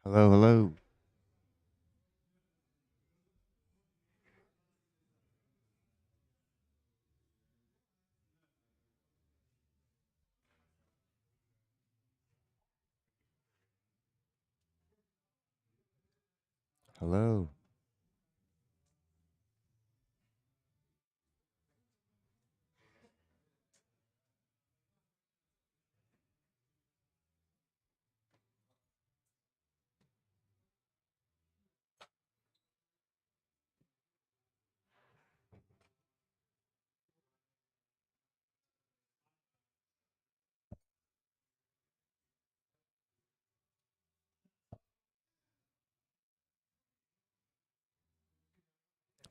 Hello, hello, hello,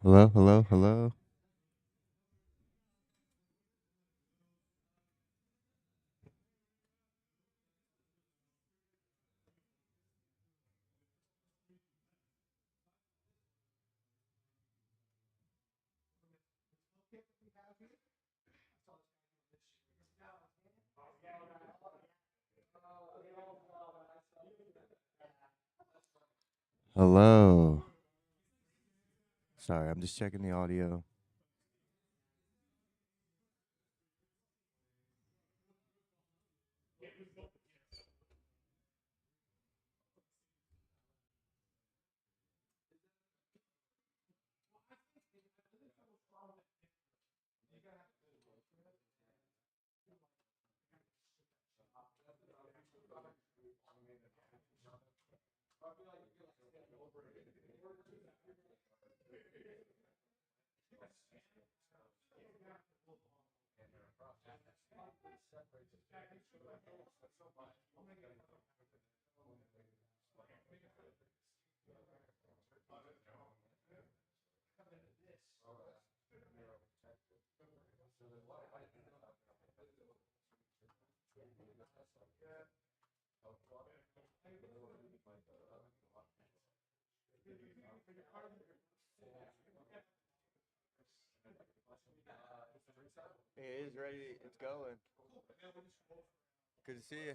hello, hello, hello, hello. Sorry, I'm just checking the audio. It is ready. It's going. Good to see you.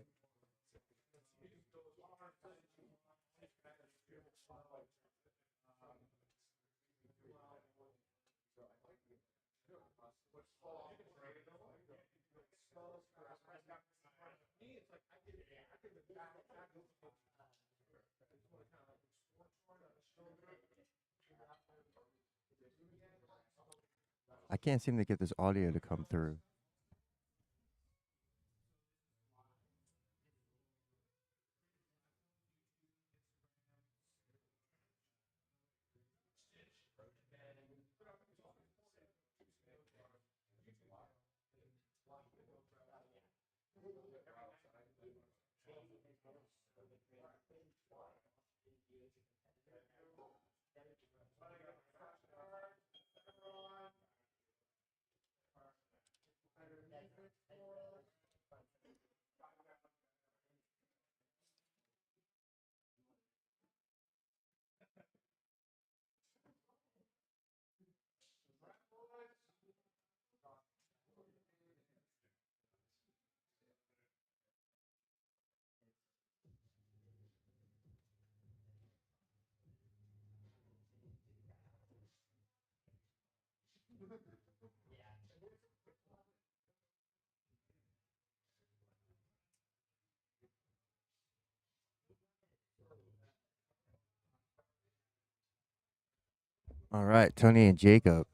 I can't seem to get this audio to come through. All right, Tony and Jacob.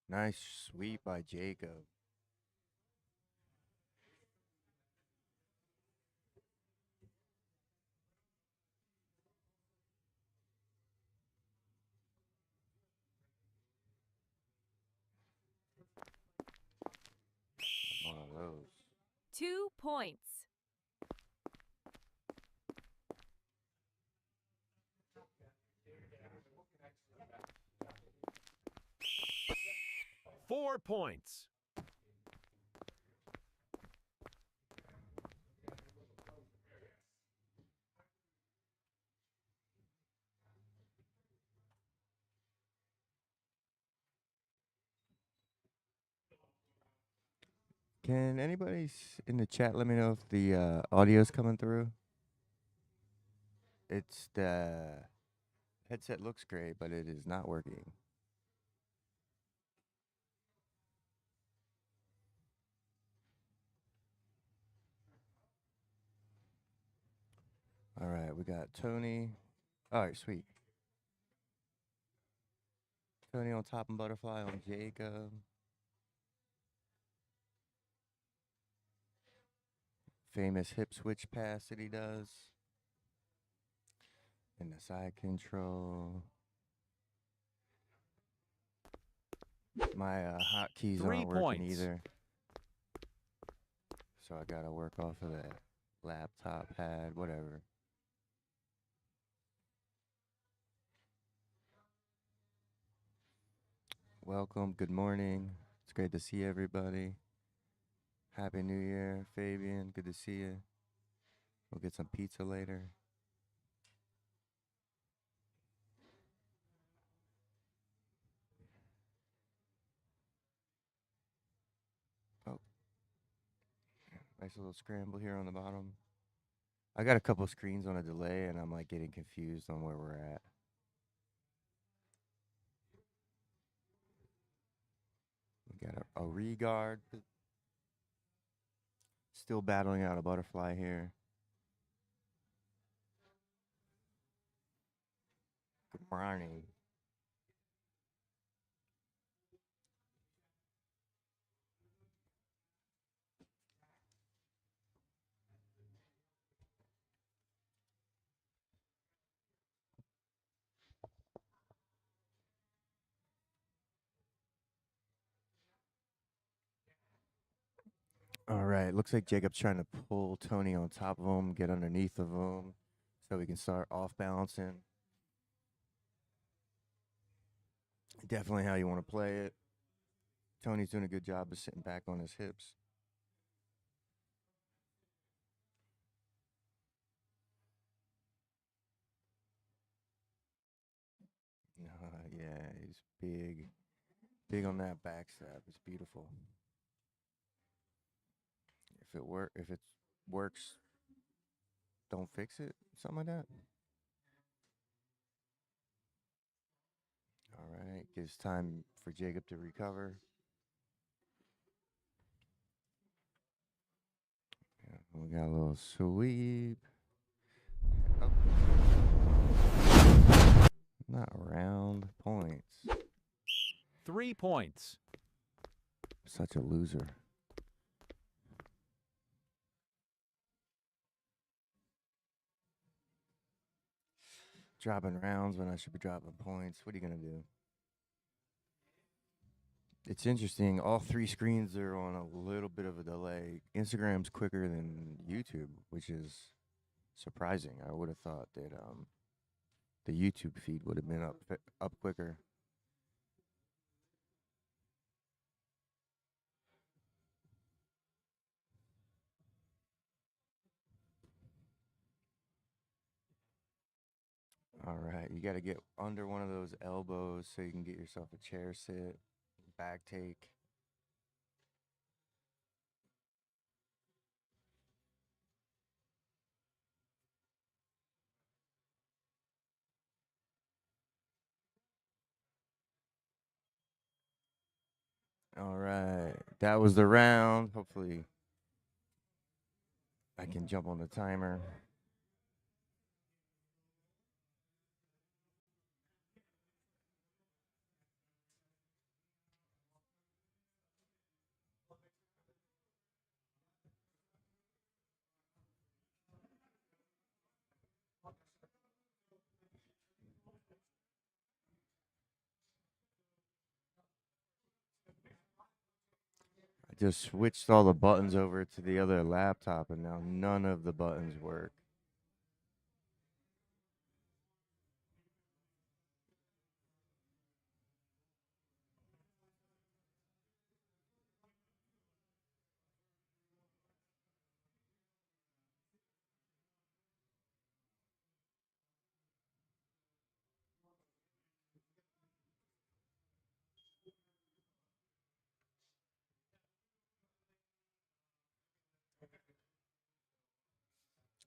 Nice sweep by Jacob. One of those. 2 points. 4 points. Can anybody in the chat let me know if the audio's coming through? It's the headset looks great, but it is not working. All right, we got Tony. All right, sweet. Tony on top and butterfly on Jacob. Famous hip switch pass that he does. And the side control. My hotkeys 3 aren't working points. either. So I gotta work off of that laptop pad, whatever. Welcome, good morning. It's great to see everybody. Happy New Year, Fabian. Good to see you. We'll get some pizza later. Oh, nice little scramble here on the bottom. I got a couple screens on a delay, and I'm like getting confused on where we're at. We got a regard. Still battling out a butterfly here. Good morning. All right, looks like Jacob's trying to pull Tony on top of him, get underneath of him, so we can start off balancing. Definitely how you want to play it. Tony's doing a good job of sitting back on his hips. Yeah, he's big. Big on that backstab. It's beautiful. If it works, don't fix it. Something like that. All right, gives time for Jacob to recover. Yeah, we got a little sweep. Oh. Not round points. 3 points. Such a loser. Dropping rounds when I should be dropping points. What are you going to do? It's interesting. All 3 screens are on a little bit of a delay. Instagram's quicker than YouTube, which is surprising. I would have thought that the YouTube feed would have been up quicker. All right, you got to get under one of those elbows so you can get yourself a chair sit, back take. All right, that was the round. Hopefully, I can jump on the timer. I just switched all the buttons over to the other laptop, and now none of the buttons work.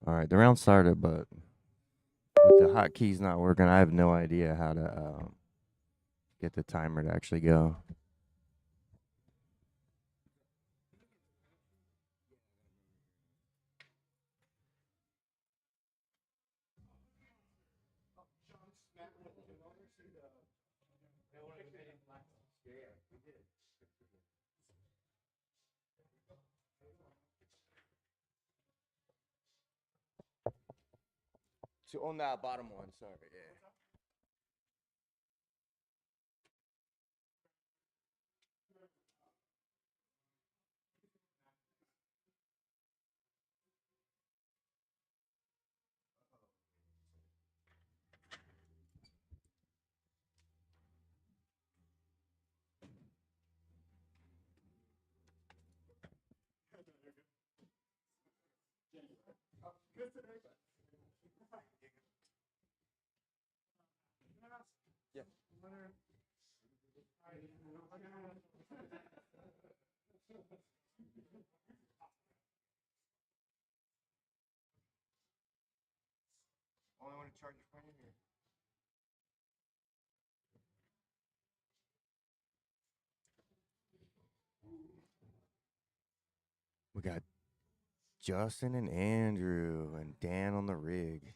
All right, the round started, but with the hotkeys not working, I have no idea how to get the timer to actually go. So on that bottom one, sorry, yeah. Yeah. Only want to charge your phone here. We got Justin and Andrew and Dan on the rig.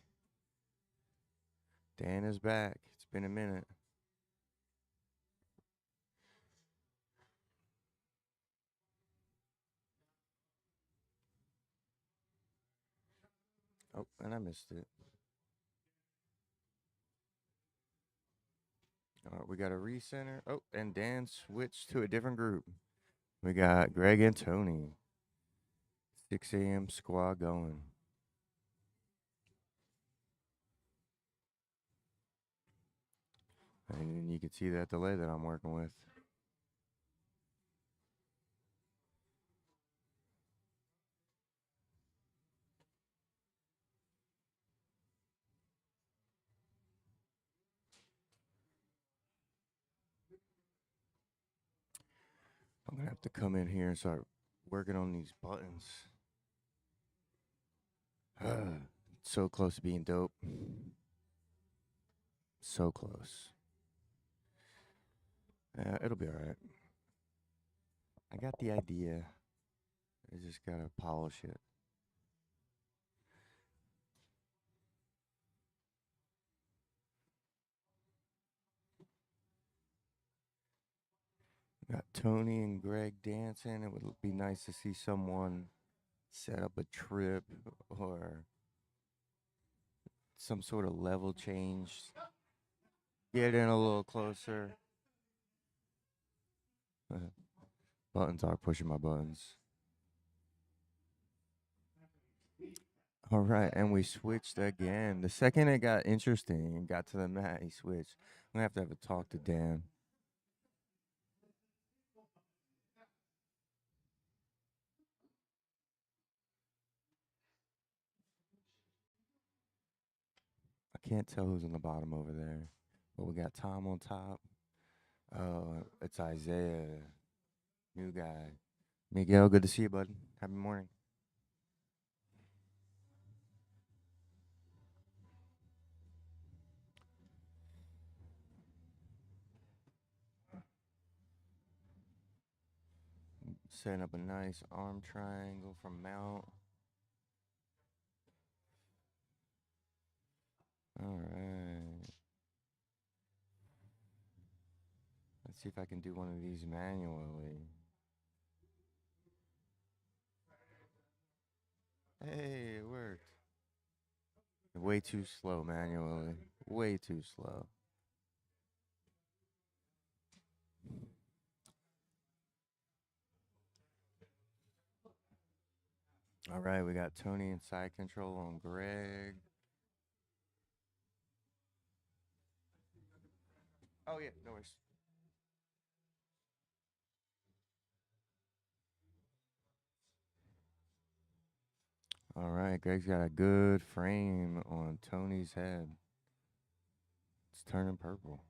Dan is back. It's been a minute. Oh, and I missed it. All right, we got a recenter. Oh, and Dan switched to a different group. We got Greg and Tony. 6 a.m. squad going. And you can see that delay that I'm working with. I'm going to have to come in here and start working on these buttons. So close to being dope. So close. It'll be all right. I got the idea. I just got to polish it. Got Tony and Greg dancing. It would be nice to see someone set up a trip or some sort of level change. Get in a little closer. Buttons are pushing my buttons. All right, and we switched again. The second it got interesting and got to the mat, he switched. I'm gonna have a talk to Dan. I can't tell who's on the bottom over there, but we got Tom on top. Oh, it's Isaiah, new guy. Miguel, good to see you, bud. Happy morning. Setting up a nice arm triangle from mount. All right. Let's see if I can do one of these manually. Hey, it worked. Way too slow manually. Way too slow. All right, we got Tony and side control on Greg. Oh, yeah, no worries. All right, Greg's got a good frame on Tony's head. It's turning purple.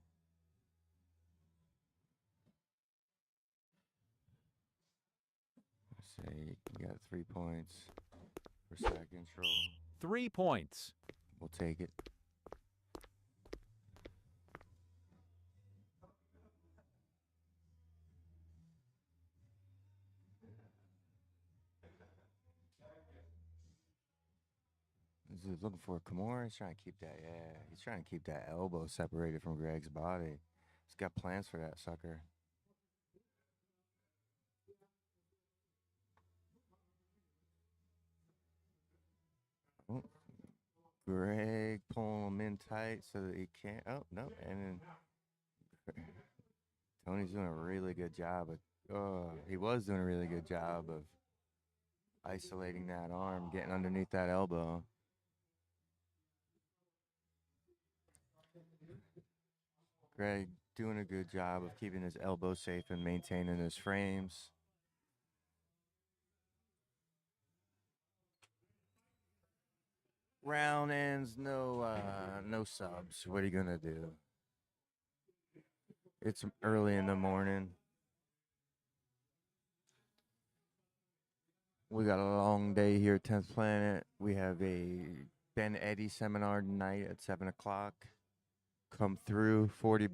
Let's see, you got 3 points for side control. 3 points. We'll take it. Is he looking for a Kimura? He's trying to keep that. Yeah, he's trying to keep that elbow separated from Greg's body. He's got plans for that sucker. Oh, Greg pulling him in tight so that he can't. Oh no! And then Tony's doing a really good job of. He was doing a really good job of isolating that arm, getting underneath that elbow. Greg doing a good job of keeping his elbow safe and maintaining his frames. Round ends, no subs. What are you gonna do? It's early in the morning. We got a long day here at 10th Planet. We have a Ben Eddy seminar tonight at 7 o'clock. Come through, $40.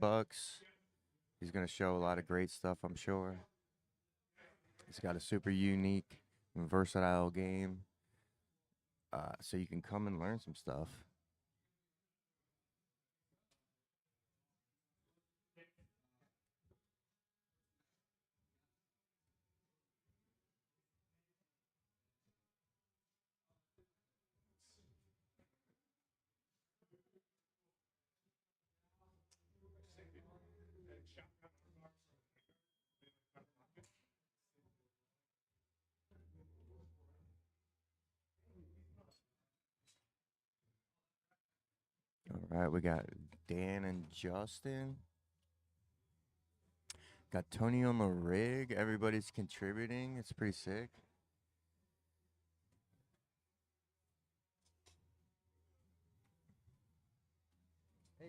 He's going to show a lot of great stuff, I'm sure. He's got a super unique and versatile game. So you can come and learn some stuff. All right, we got Dan and Justin. Got Tony on the rig. Everybody's contributing. It's pretty sick. Hey,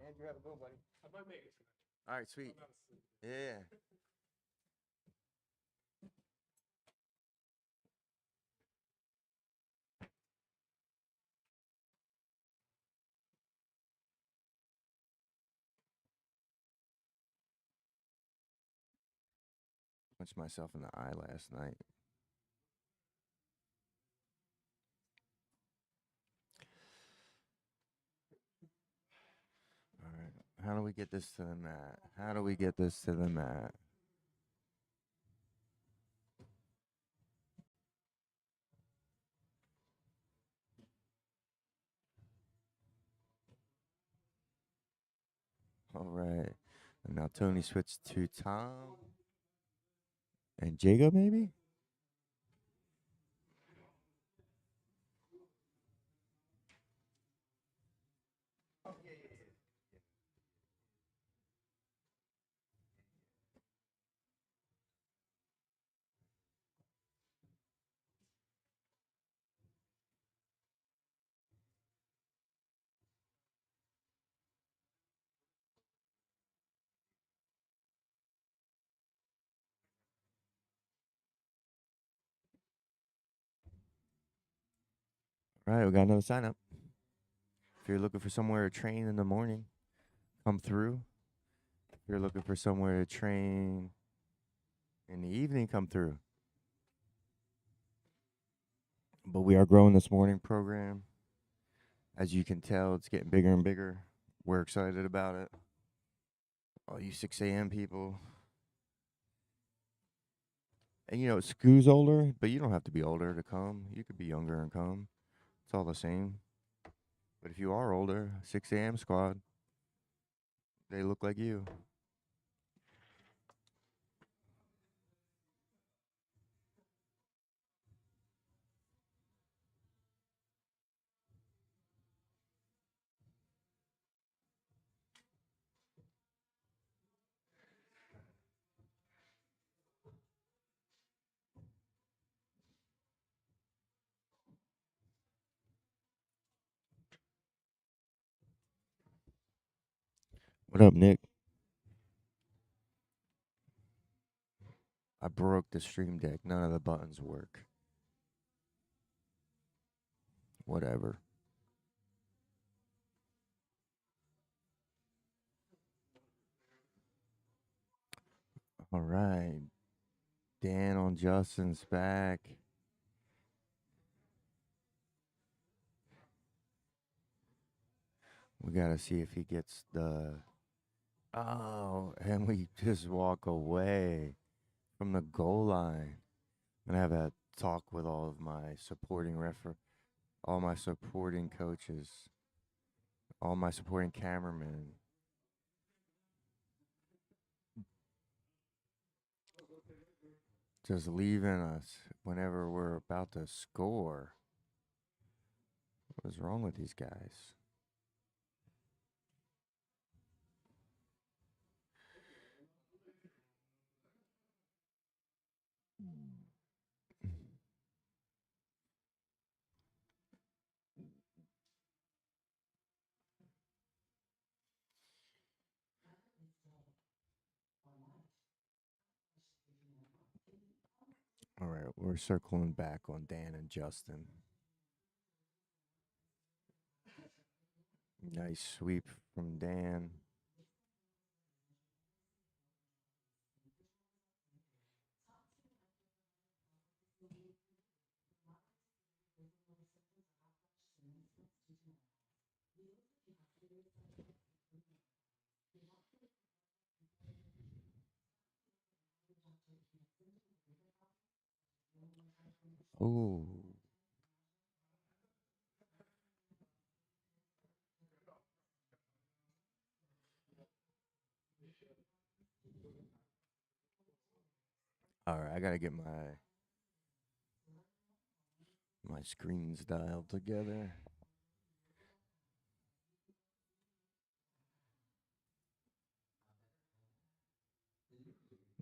Andrew, have a go, buddy. I might make it tonight. All right, sweet. Yeah. Punched myself in the eye last night. All right. How do we get this to the mat? How do we get this to the mat? All right. And now Tony switched to Tom. And Jacob, maybe? All right, we got another sign up. If you're looking for somewhere to train in the morning, come through. If you're looking for somewhere to train in the evening, come through. But we are growing this morning program. As you can tell, it's getting bigger and bigger. We're excited about it. All you 6 a.m. people. And school's older, but you don't have to be older to come. You could be younger and come. It's all the same. But if you are older, 6 a.m. squad, they look like you. What up, Nick? I broke the stream deck. None of the buttons work. Whatever. All right. Dan on Justin's back. We got to see if he gets the. Oh, and we just walk away from the goal line. I'm going to have a talk with all of my supporting all my supporting coaches, all my supporting cameramen. Just leaving us whenever we're about to score. What is wrong with these guys? All right, we're circling back on Dan and Justin. Nice sweep from Dan. Oh. All right, I got to get my screens dialed together.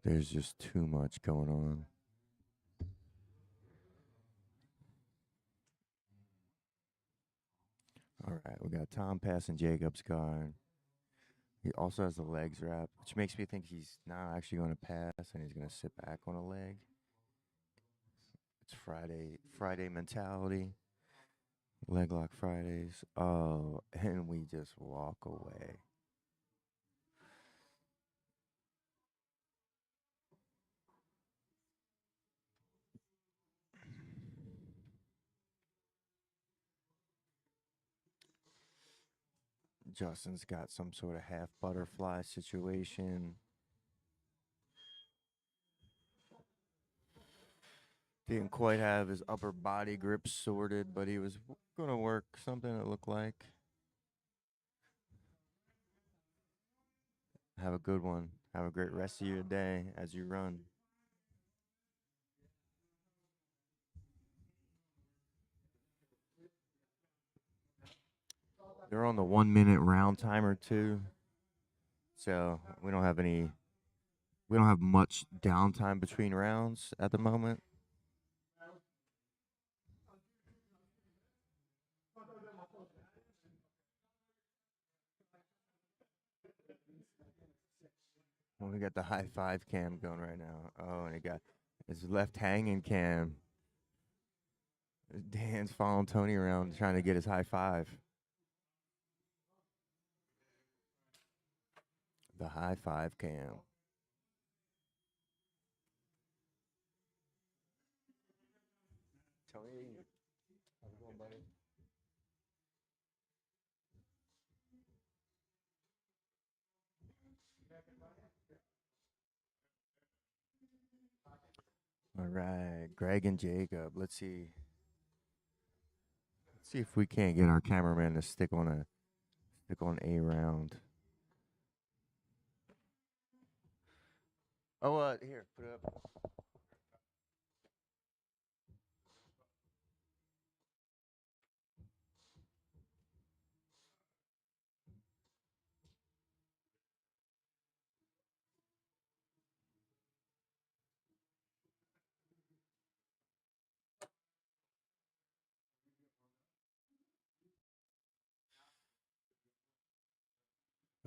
There's just too much going on. All right, we got Tom passing Jacob's guard. He also has the legs wrapped, which makes me think he's not actually going to pass and he's going to sit back on a leg. It's Friday mentality. Leg lock Fridays. Oh, and we just walk away. Justin's got some sort of half butterfly situation. Didn't quite have his upper body grip sorted, but he was going to work something that looked like. Have a good one. Have a great rest of your day as you run. They're on the 1 minute round timer too. So we don't have much downtime between rounds at the moment. Well, we got the high five cam going right now. Oh, and it got his left hanging cam. Dan's following Tony around trying to get his high five. The high five cam. Tony, how's it going, buddy? All right, Greg and Jacob. Let's see. Let's see if we can't get our cameraman to stick on a round. Oh, here, put it up.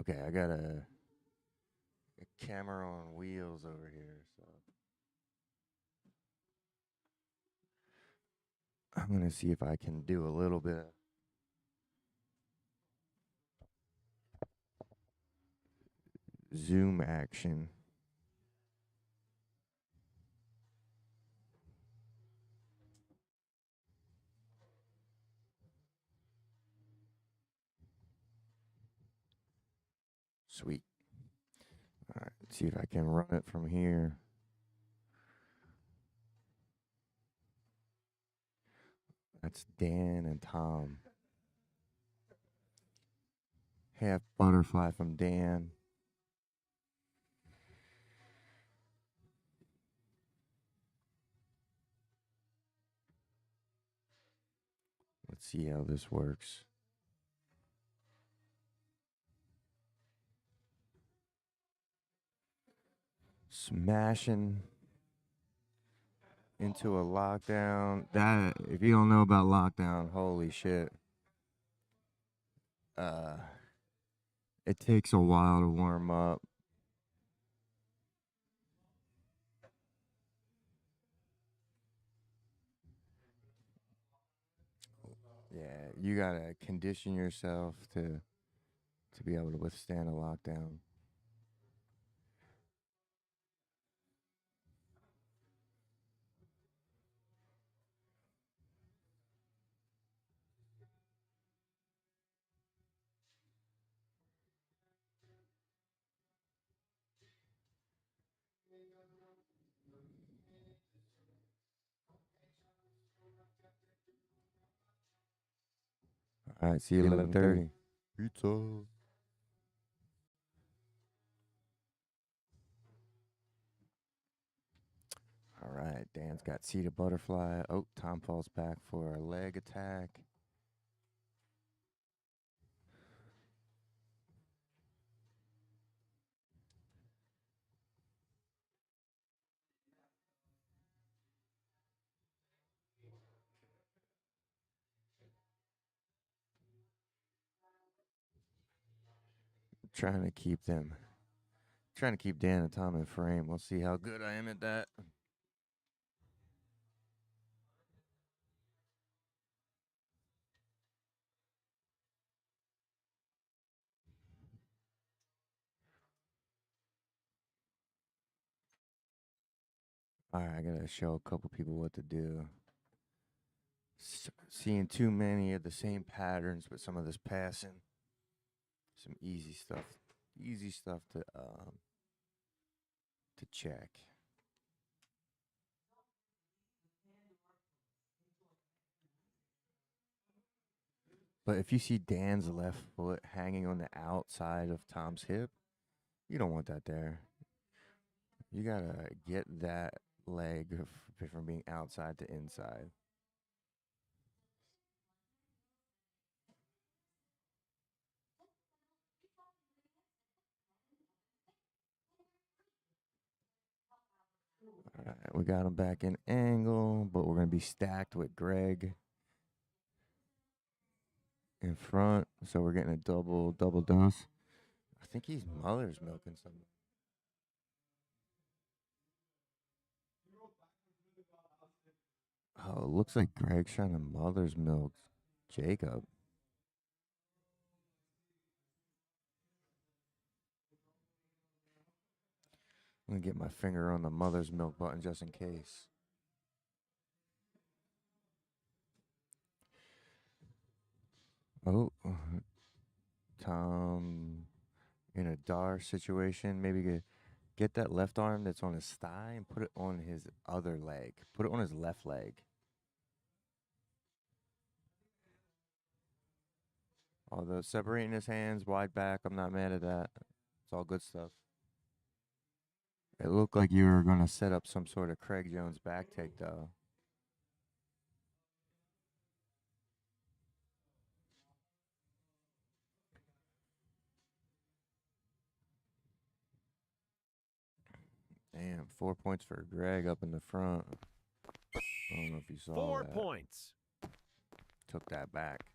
Okay, I got a camera on wheels over here, so I'm going to see if I can do a little bit of zoom action. Sweet. All right, let's see if I can run it from here. That's Dan and Tom. Half butterfly from Dan. Let's see how this works. Smashing into a lockdown. That, if you don't know about lockdown, holy shit. It takes a while to warm up. Yeah, you gotta condition yourself to be able to withstand a lockdown. All right, see you 11:30. Pizza. All right, Dan's got seated butterfly. Oh, Tom falls back for a leg attack. Trying to keep them. Trying to keep Dan and Tom in frame. We'll see how good I am at that. All right, I gotta show a couple people what to do. Seeing too many of the same patterns with some of this passing. Some easy stuff. Easy stuff to check. But if you see Dan's left foot hanging on the outside of Tom's hip, you don't want that there. You gotta get that leg from being outside to inside. All right, we got him back in angle, but we're gonna be stacked with Greg in front, so we're getting a double dose. I think he's mother's milking something. Oh, it looks like Greg's trying to mother's milk Jacob. I'm gonna get my finger on the mother's milk button just in case. Oh, Tom in a Dar situation. Maybe get that left arm that's on his thigh and put it on his other leg. Put it on his left leg. Although separating his hands wide back, I'm not mad at that. It's all good stuff. It looked like you were going to set up some sort of Craig Jones back take, though. Damn, 4 points for Greg up in the front. I don't know if you saw 4 that. points. Took that back.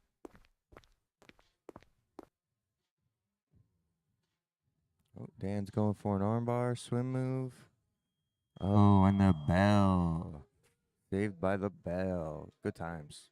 Oh, Dan's going for an armbar swim move. Oh, and the bell. Saved by the Bell. Good times.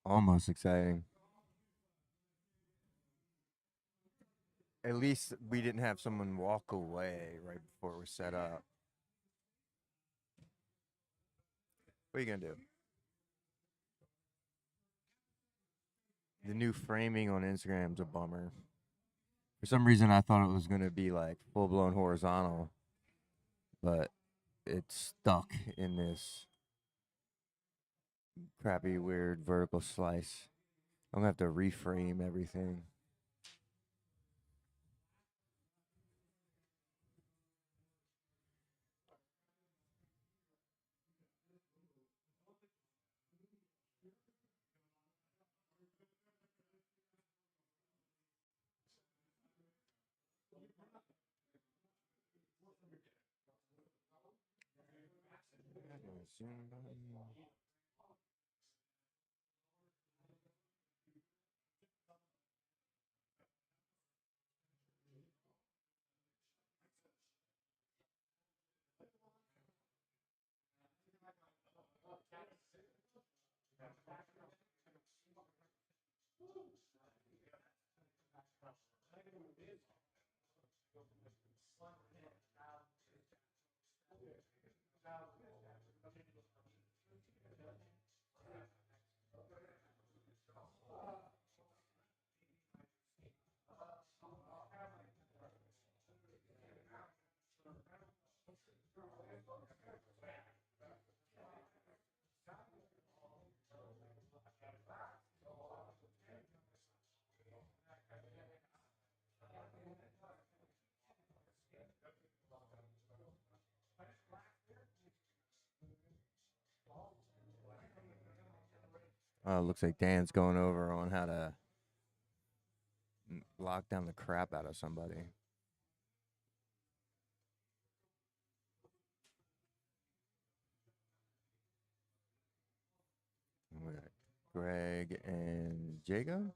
Almost exciting. At least we didn't have someone walk away right before we're set up. What are you gonna do? The new framing on Instagram's a bummer. For some reason, I thought it was gonna be like full blown horizontal, but it's stuck in this crappy, weird vertical slice. I'm gonna have to reframe everything. Looks like Dan's going over on how to lock down the crap out of somebody. We got Greg and Jacob.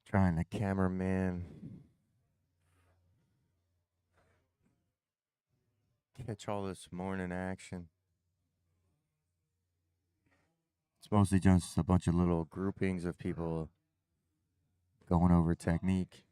Trying to cameraman catch all this morning action. It's mostly just a bunch of little groupings of people going over technique.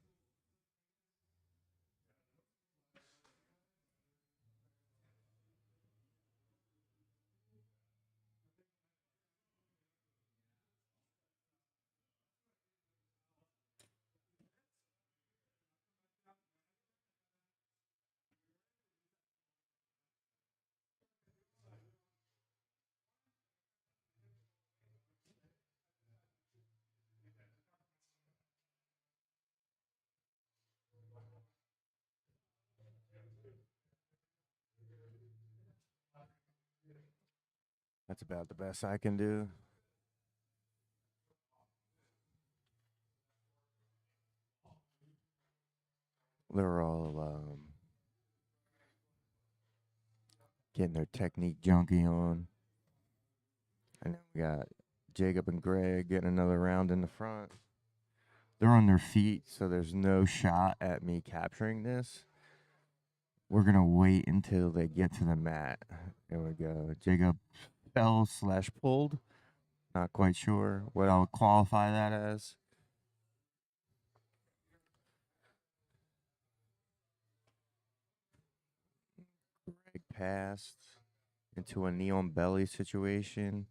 That's about the best I can do. They're all getting their technique junkie on. And then we got Jacob and Greg getting another round in the front. They're on their feet, so there's no shot at me capturing this. We're going to wait until they get to the mat. There we go. Jacob fell / pulled. Not quite sure what I'll qualify that as. Greg passed into a knee on belly situation.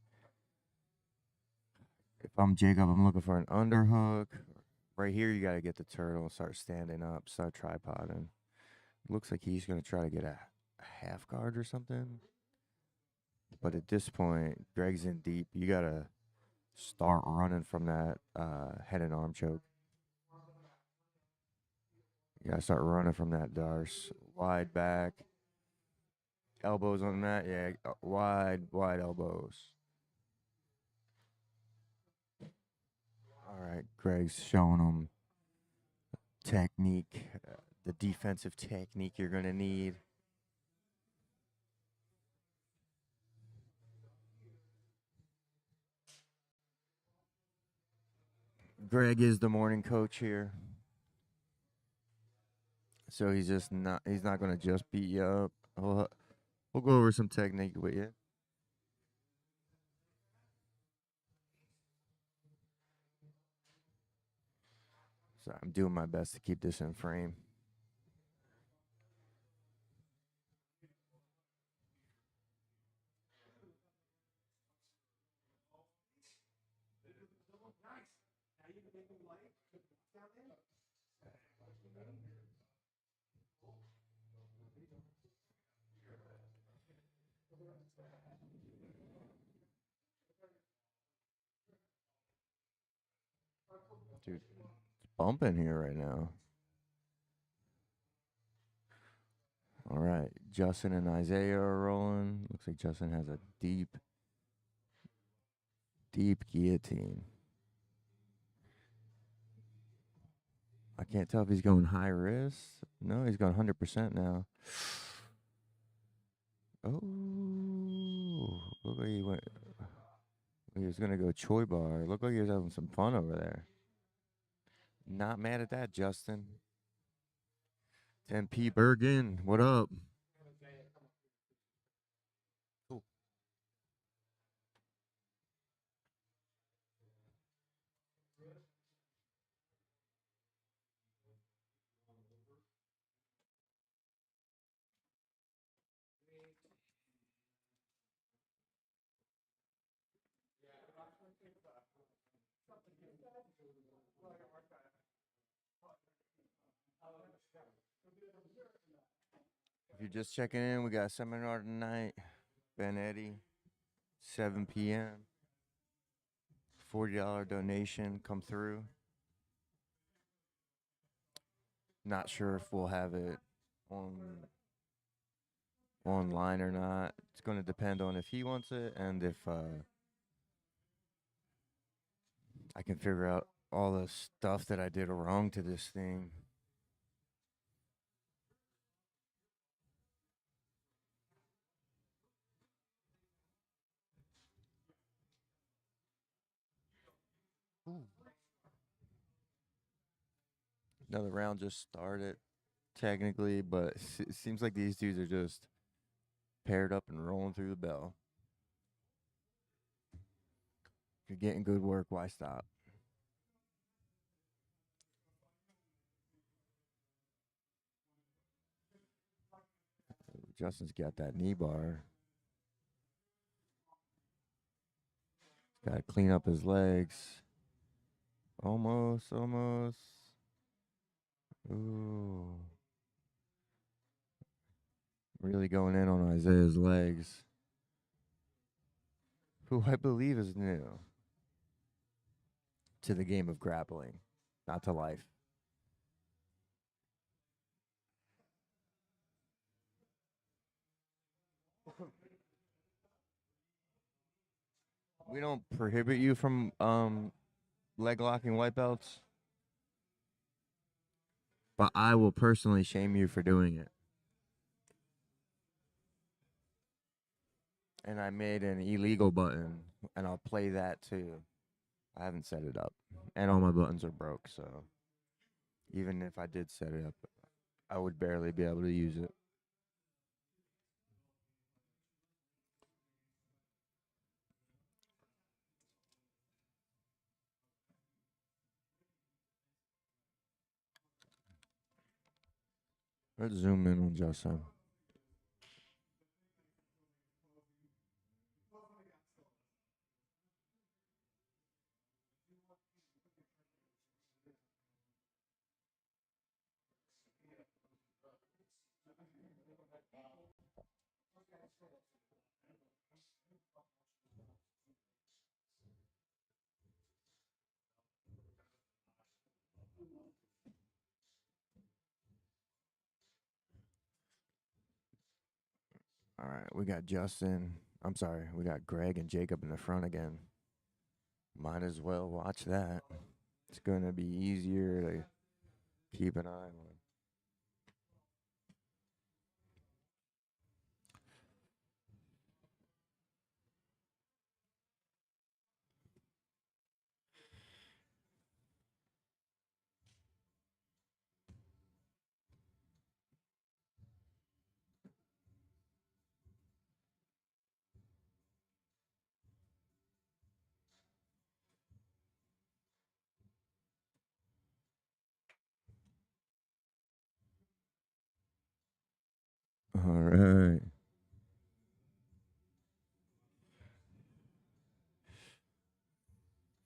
If I'm Jacob, I'm looking for an underhook. Right here, you got to get the turtle, start standing up, start tripoding. Looks like he's going to try to get a half guard or something. But at this point, Greg's in deep. You got to start running from that head and arm choke. You got to start running from that Darce. Wide back. Elbows on that. Yeah, wide elbows. All right, Greg's showing him technique, the defensive technique you're going to need. Greg is the morning coach here. So he's not going to just beat you up. We'll go over some technique with you. So I'm doing my best to keep this in frame. Dude, it's bumping here right now. All right, Justin and Isaiah are rolling. Looks like Justin has a deep guillotine. I can't tell if he's going high risk. No, he's going 100% now. Oh, look like he went. He was gonna go Choi bar. Looked like he was having some fun over there. Not mad at that, Justin. 10P Bergen, what up? Cool. If you're just checking in, we got a seminar tonight. Ben Eddy, 7 p.m. $40 donation come through. Not sure if we'll have it online or not. It's going to depend on if he wants it and if I can figure out all the stuff that I did wrong to this thing. Ooh. Another round just started, technically, but it seems like these dudes are just paired up and rolling through the bell. If you're getting good work, why stop? Justin's got that knee bar. Got to clean up his legs. Almost. Ooh. Really going in on Isaiah's legs, who I believe is new to the game of grappling, not to life. We don't prohibit you from leg locking white belts, but I will personally shame you for doing it. And I made an illegal button, and I'll play that too. I haven't set it up, and all my buttons are broke, so even if I did set it up, I would barely be able to use it. Let's zoom in on Justin. All right, we got Justin. I'm sorry, we got Greg and Jacob in the front again. Might as well watch that. It's gonna be easier to keep an eye on. All right.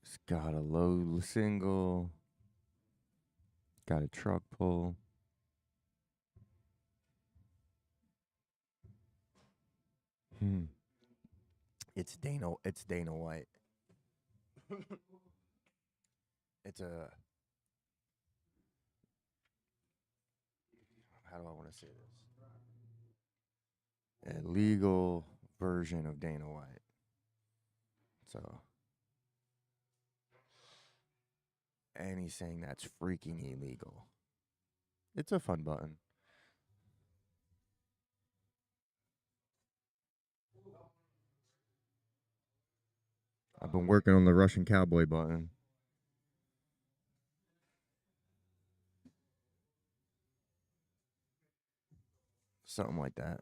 It's got a low single. Got a truck pull. It's Dana. It's Dana White. It's a. How do I want to say this? A legal version of Dana White. So. And he's saying that's freaking illegal. It's a fun button. I've been working on the Russian cowboy button. Something like that.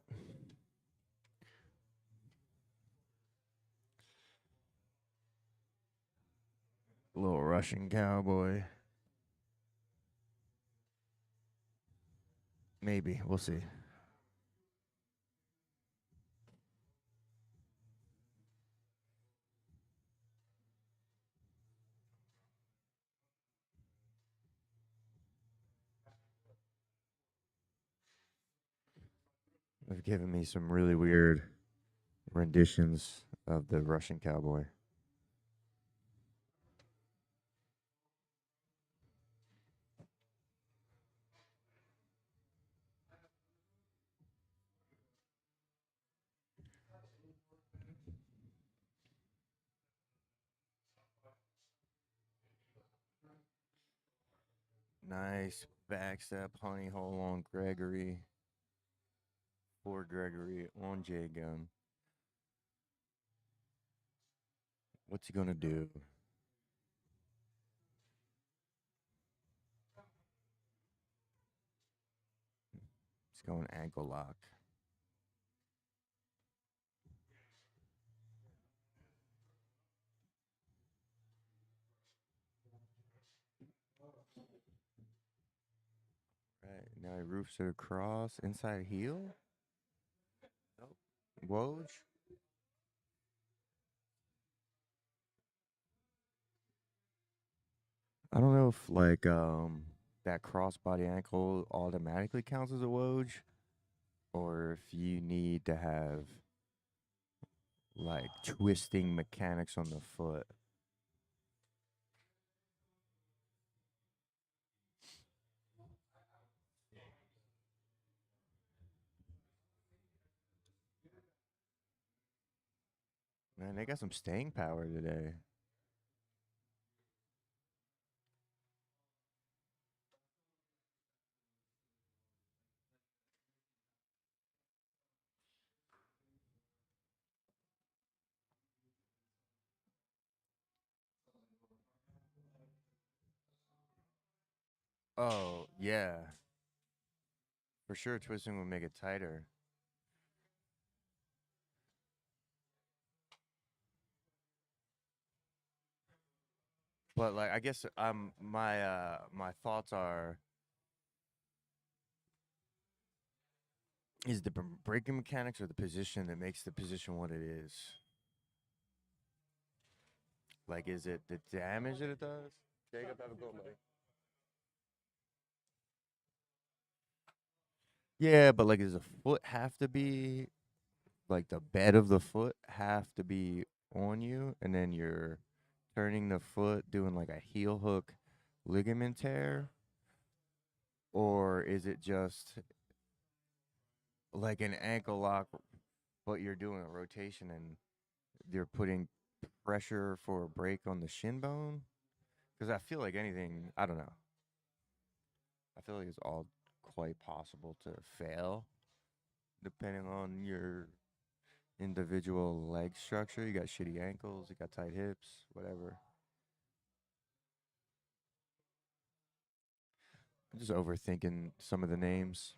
Little Russian cowboy. Maybe. We'll see. They've given me some really weird renditions of the Russian cowboy. Nice backstep honey hole on Gregory. For Gregory on J Gun. What's he gonna do? He's going ankle lock. Right, now he roofs it across. Inside heel? Nope. Woj? I don't know if that crossbody ankle automatically counts as a Woj, or if you need to have like twisting mechanics on the foot. Man, they got some staying power today. Oh, yeah. For sure, twisting would make it tighter. But like, I guess my thoughts are: is the breaking mechanics or the position that makes the position what it is? Like, is it the damage that it does? Jacob, have a go, buddy. Yeah, but like, does a foot have to be like the bed of the foot have to be on you, and then you're turning the foot, doing like a heel hook ligament tear, or is it just like an ankle lock, but you're doing a rotation and you're putting pressure for a break on the shin bone? Because I feel like anything, I don't know. I feel like it's all quite possible to fail depending on your individual leg structure. You got shitty ankles, you got tight hips, whatever. I'm just overthinking some of the names.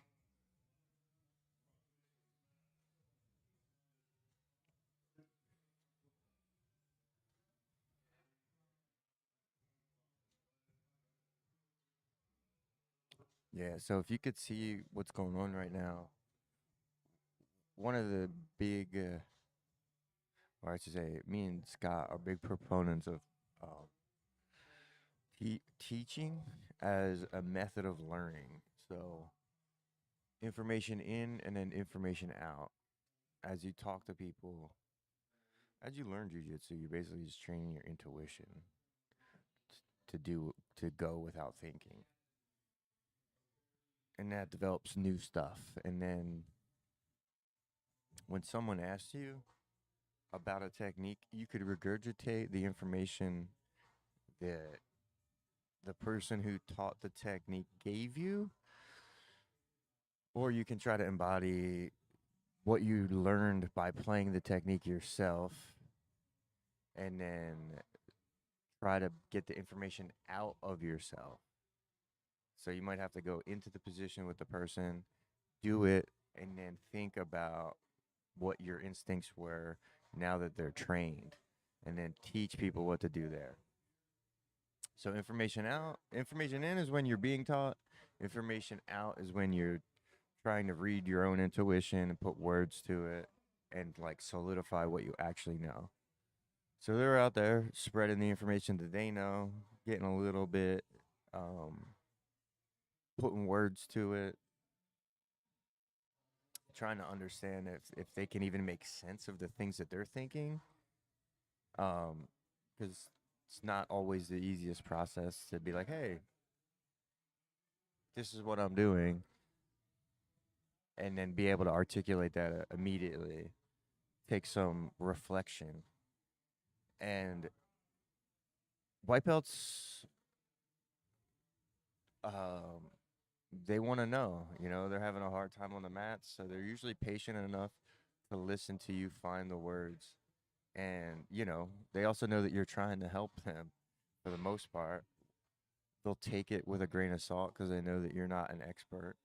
Yeah, so if you could see what's going on right now, one of the big, or I should say, me and Scott are big proponents of um, teaching as a method of learning. So information in and then information out. As you talk to people, as you learn jujitsu, you're basically just training your intuition to go without thinking, and that develops new stuff. And then when someone asks you about a technique, you could regurgitate the information that the person who taught the technique gave you, or you can try to embody what you learned by playing the technique yourself, and then try to get the information out of yourself. So you might have to go into the position with the person, do it, and then think about what your instincts were now that they're trained, and then teach people what to do there. So information out, information in is when you're being taught. Information out is when you're trying to read your own intuition and put words to it and like solidify what you actually know. So they're out there spreading the information that they know, getting a little bit, um, putting words to it, trying to understand if they can even make sense of the things that they're thinking. Because it's not always the easiest process to be like, hey, this is what I'm doing, and then be able to articulate that immediately. Take some reflection. And white belts, um, they want to know. They're having a hard time on the mats, so they're usually patient enough to listen to you find the words. And they also know that you're trying to help them for the most part. They'll take it with a grain of salt because they know that you're not an expert.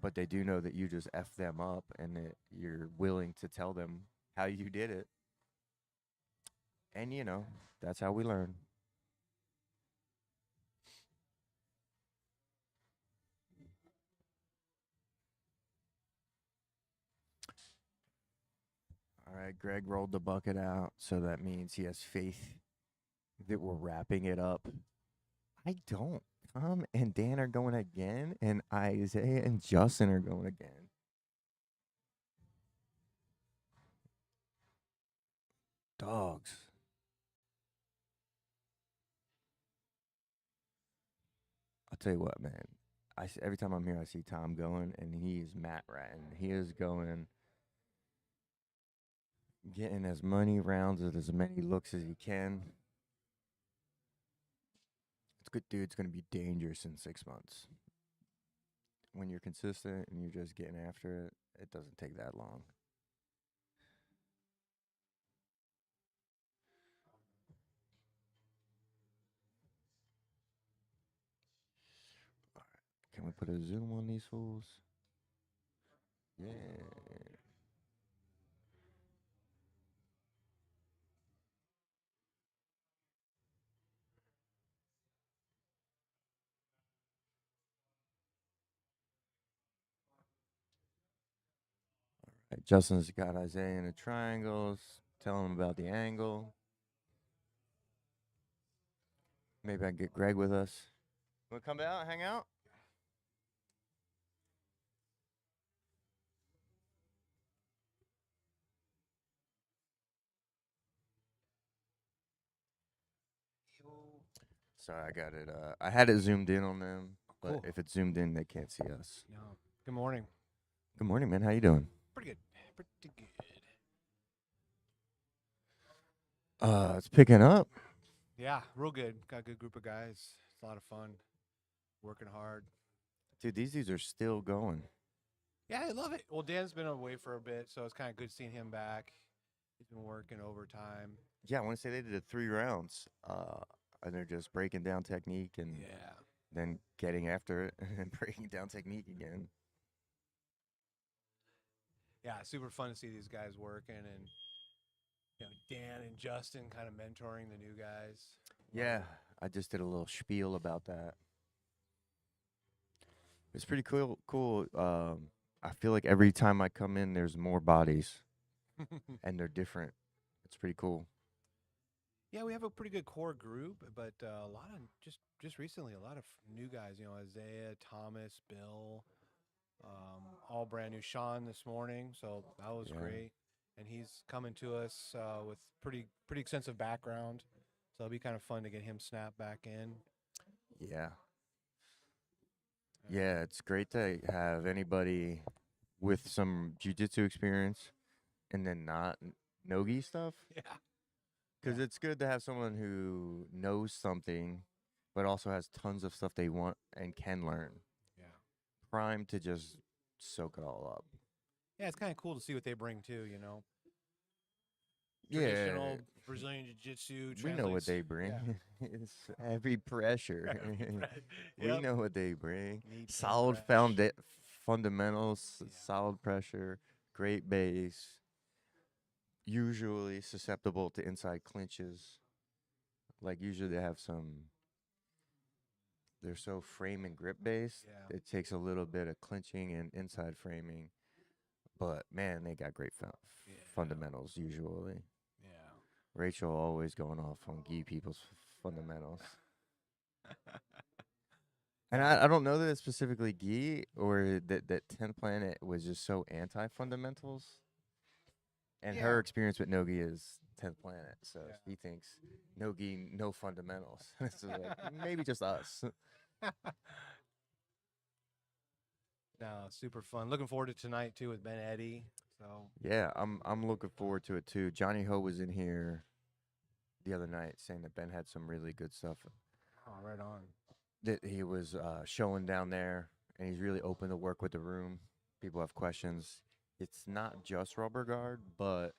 But they do know that you just F them up and that you're willing to tell them how you did it. And, that's how we learn. All right, Greg rolled the bucket out, so that means he has faith that we're wrapping it up. I don't. Tom and Dan are going again, and Isaiah and Justin are going again. Dogs. I'll tell you what, man. Every time I'm here, I see Tom going, and he is mat ratting. He is going, getting as many rounds with as many looks as he can. It's good, dude. It's going to be dangerous in 6 months. When you're consistent and you're just getting after it, it doesn't take that long. All right. Can we put a zoom on these fools? Yeah. Right, Justin's got Isaiah in the triangles. Tell him about the angle. Maybe I can get Greg with us. Want to come out, hang out? Sorry, I got it. I had it zoomed in on them, but Cool. if it's zoomed in, they can't see us. No. Good morning. Good morning, man. How you doing? Pretty good. Pretty good. It's picking up. Yeah, real good. Got a good group of guys. It's a lot of fun. Working hard. Dude, these dudes are still going. Yeah, I love it. Well, Dan's been away for a bit, so it's kind of good seeing him back. He's been working overtime. Yeah, I want to say they did it 3 rounds. And they're just breaking down technique and Yeah. then getting after it and then breaking down technique again. Yeah, super fun to see these guys working and Dan and Justin kind of mentoring the new guys. Yeah, I just did a little spiel about that. It's pretty cool. I feel like every time I come in, there's more bodies, and they're different. It's pretty cool. Yeah, we have a pretty good core group, but a lot of just recently, a lot of new guys. Isaiah, Thomas, Bill, all brand new. Sean this morning, so that was Yeah. great. And he's coming to us with pretty extensive background, so it'll be kind of fun to get him snapped back in. Yeah. Yeah, it's great to have anybody with some jujitsu experience and then not Nogi stuff. Yeah. Because it's good to have someone who knows something, but also has tons of stuff they want and can learn. Yeah. Primed to just soak it all up. Yeah, it's kind of cool to see what they bring too. Yeah. Traditional Brazilian jiu-jitsu. We know what translates- they bring. Yeah. It's heavy pressure. We Yep. know what they bring. Knee pain Solid crash. fundamentals, Yeah. solid pressure, great base. Usually susceptible to inside clinches. Like usually they have some. They're so frame and grip based. Yeah. It takes a little bit of clinching and inside framing. But man, they got great Yeah. fundamentals usually. Yeah. Rachel always going off on gi people's fundamentals. And I don't know that it's specifically gi or that 10th Planet was just so anti fundamentals. And her Yeah. experience with Nogi is 10th Planet. So Yeah. he thinks Nogi, no fundamentals. So like, maybe just us. No, super fun. Looking forward to tonight too with Ben Eddy. So Yeah, I'm looking forward to it too. Johnny Ho was in here the other night saying that Ben had some really good stuff right on. that he was showing down there, and he's really open to work with the room. People have questions. It's not just rubber guard, but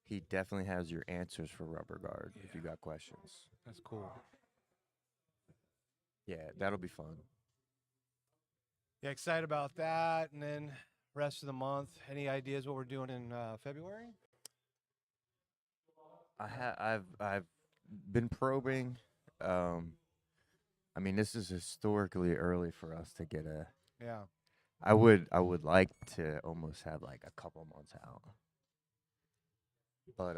he definitely has your answers for rubber guard if you Yeah. got questions. That's cool. Yeah, that'll be fun. Yeah, excited about that. And then rest of the month. Any ideas what we're doing in February? I've been probing. I mean, this is historically early for us to get a. Yeah. I would like to almost have like a couple months out. But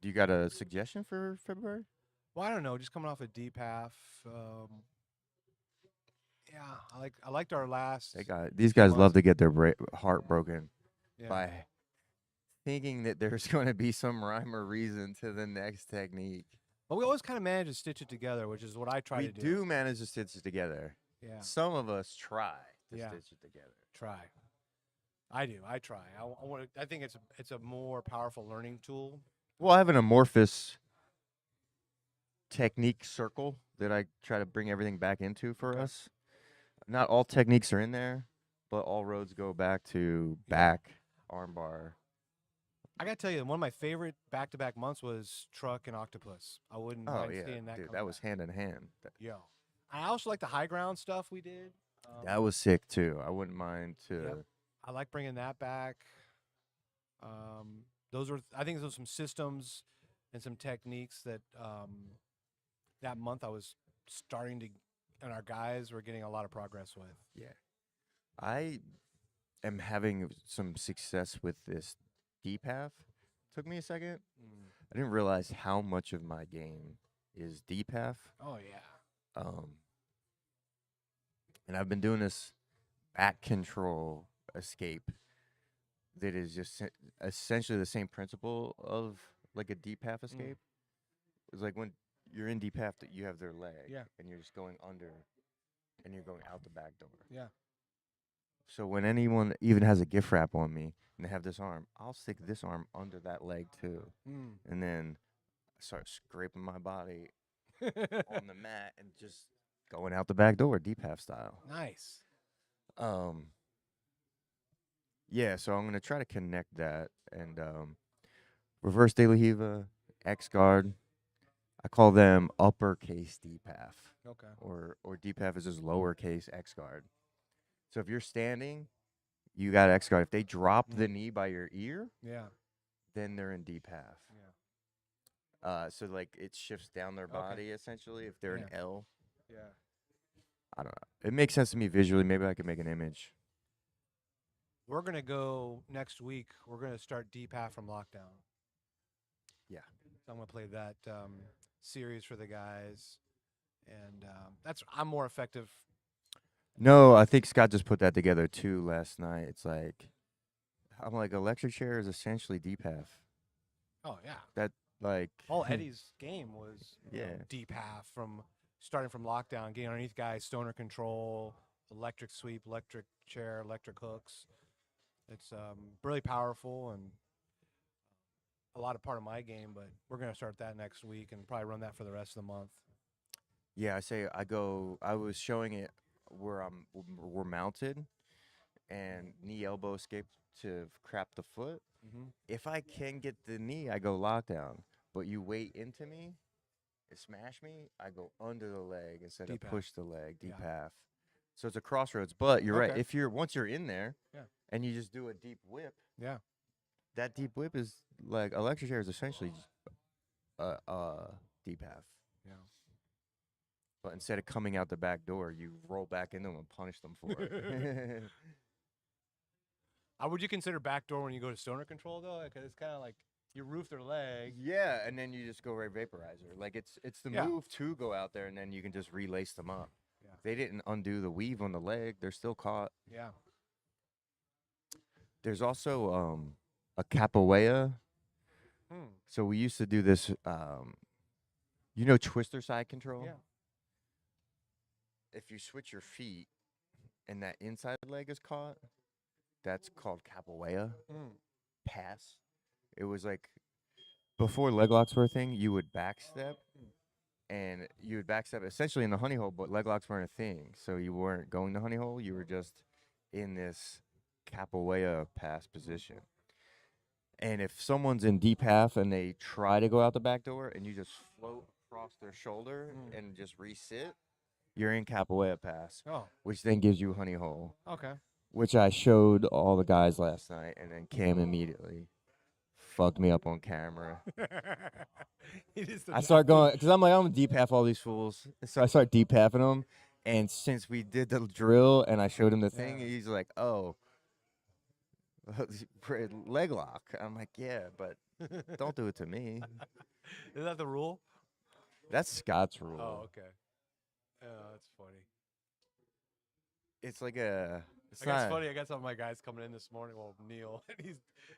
do you got a suggestion for February? Well, I don't know. Just coming off a deep half. Yeah, I liked our last. These guys months. love to get their heart broken Yeah. by thinking that there's going to be some rhyme or reason to the next technique. But we always kind of manage to stitch it together, which is what I try We to do. do manage to stitch it together. Yeah. Some of us try to Yeah. stitch it together. Try. I do. I try. I think it's a more powerful learning tool. Well, I have an amorphous technique circle that I try to bring everything back into for Okay. us. Not all techniques are in there, but all roads go back to back, armbar. I gotta tell you, one of my favorite back-to-back months was truck and octopus. I wouldn't Oh mind yeah, seeing that. dude, come that was back. hand in hand. Yeah. I also like the high ground stuff we did. That was sick too. I wouldn't mind to. Yep. I like bringing that back. I think those are some systems and some techniques that that month I was starting to, and our guys were getting a lot of progress with. Yeah, I am having some success with this deep half. Took me a second. I didn't realize how much of my game is deep half. Oh yeah. And I've been doing this back control escape that is just essentially the same principle of like a deep half escape. It's like when you're in deep half that you have their leg. Yeah. And you're just going under, and you're going out the back door. Yeah. So when anyone even has a gift wrap on me and they have this arm, I'll stick this arm under that leg too, Mm. and then I start scraping my body on the mat and just going out the back door, deep half style. Nice. Yeah, so I'm gonna try to connect that and reverse de la Hiva, X guard. I call them uppercase deep half, Okay. or deep half is just lowercase X guard. So if you're standing, you got X guard. If they drop the knee by your ear, Yeah. then they're in deep half. Yeah. So like it shifts down their body essentially. If they're an Yeah. L, Yeah. I don't know. It makes sense to me visually. Maybe I could make an image. We're gonna go next week. We're gonna start deep half from lockdown. Yeah. So I'm gonna play that series for the guys, and I'm more effective. No, I think Scott just put that together too last night. It's like I'm like electric chair is essentially deep half. Oh yeah. That like All Eddie's game was Yeah. deep half from starting from lockdown, getting underneath guys, stoner control, electric sweep, electric chair, electric hooks. It's really powerful and a lot of part of my game, but we're going to start that next week and probably run that for the rest of the month. Yeah, I was showing it where we're mounted and knee elbow escape to crap the foot. Mm-hmm. If I can get the knee, I go lockdown. But you wait into me, smash me, I go under the leg instead Deep of half. push the leg, deep Yeah. half. So it's a crossroads. But you're right. Okay. If once you're in there, Yeah. and you just do a deep whip, Yeah. that deep whip is like electric chair is essentially just, deep half. Yeah. But instead of coming out the back door, you roll back into them and punish them for it. Would you consider backdoor when you go to stoner control though? Because it's kind of like you roof their leg. Yeah, and then you just go right vaporizer. Like it's the Yeah. move to go out there, and then you can just relace them up. Yeah. They didn't undo the weave on the leg; they're still caught. Yeah. There's also a capoeira. Hmm. So we used to do this. Twister side control. Yeah. If you switch your feet and that inside leg is caught, that's called capoeira Hmm. pass. It was like before leg locks were a thing, you would backstep, and you would backstep essentially in the honey hole, but leg locks weren't a thing. So you weren't going to honey hole, you were just in this capoeira pass position. And if someone's in deep half and they try to go out the back door and you just float across their shoulder and just resit, you're in capoeira pass, Oh. which then gives you honey hole, Okay. which I showed all the guys last night, and then Cam immediately fucked me up on camera. I start going because I'm like, I'm gonna deep half all these fools, so I start deep halfing them. And since we did the drill and I showed him the thing, Yeah. he's like, "Oh, leg lock." I'm like, "Yeah, but don't do it to me." Is that the rule? That's Scott's rule. Oh, okay. Oh, that's funny. It's like a. It's I guess not funny. I got some of my guys coming in this morning. Well, Neil, and he's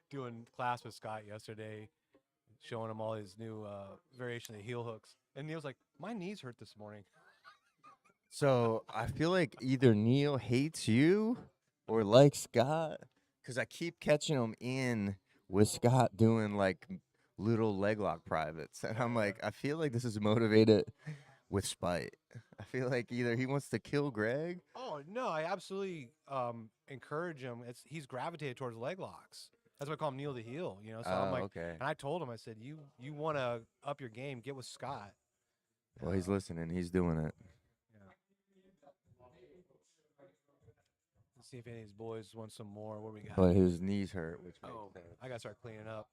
doing class with Scott yesterday, showing him all his new variation of the heel hooks. And Neil's like, "My knees hurt this morning." So I feel like either Neil hates you or likes Scott, because I keep catching him in with Scott doing like little leg lock privates, and I'm like, I feel like this is motivated with spite. I feel like either he wants to kill Greg. Oh no, I absolutely encourage him. He's gravitated towards leg locks. That's why I call him Neil the heel. So I'm like, Okay. and I told him, I said, you want to up your game, get with Scott. Well, he's listening. He's doing it. Yeah. Let's see if any of these boys want some more. What we got? But his knees hurt, which makes Oh, sense. I gotta start cleaning up.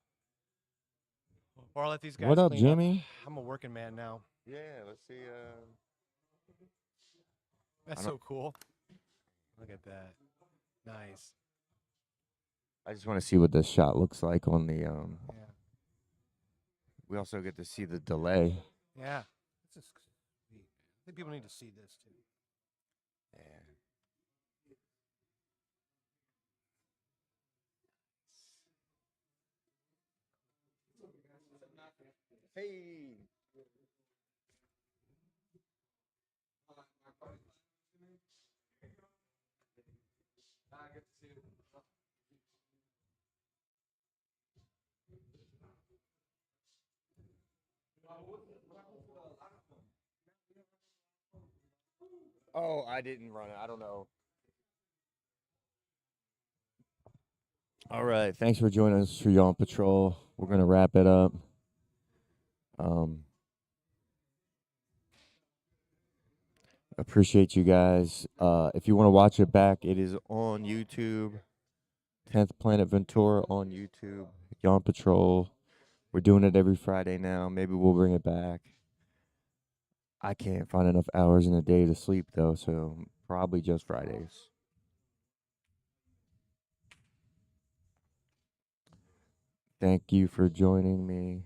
Or I'll let these guys. What up, clean Jimmy? I'm a working man now. Yeah, let's see. That's so cool. Look at that. Nice. I just want to see what this shot looks like on the. Yeah. We also get to see the delay. Yeah. This is sweet. I think people need to see this too. Yeah. Hey. Oh, I didn't run it. I don't know. All right. Thanks for joining us for Yawn Patrol. We're gonna wrap it up. Um, appreciate you guys. If you want to watch it back, it is on YouTube. 10th Planet Ventura on YouTube. Yawn Patrol. We're doing it every Friday now. Maybe we'll bring it back. I can't find enough hours in a day to sleep though, so probably just Fridays. Thank you for joining me.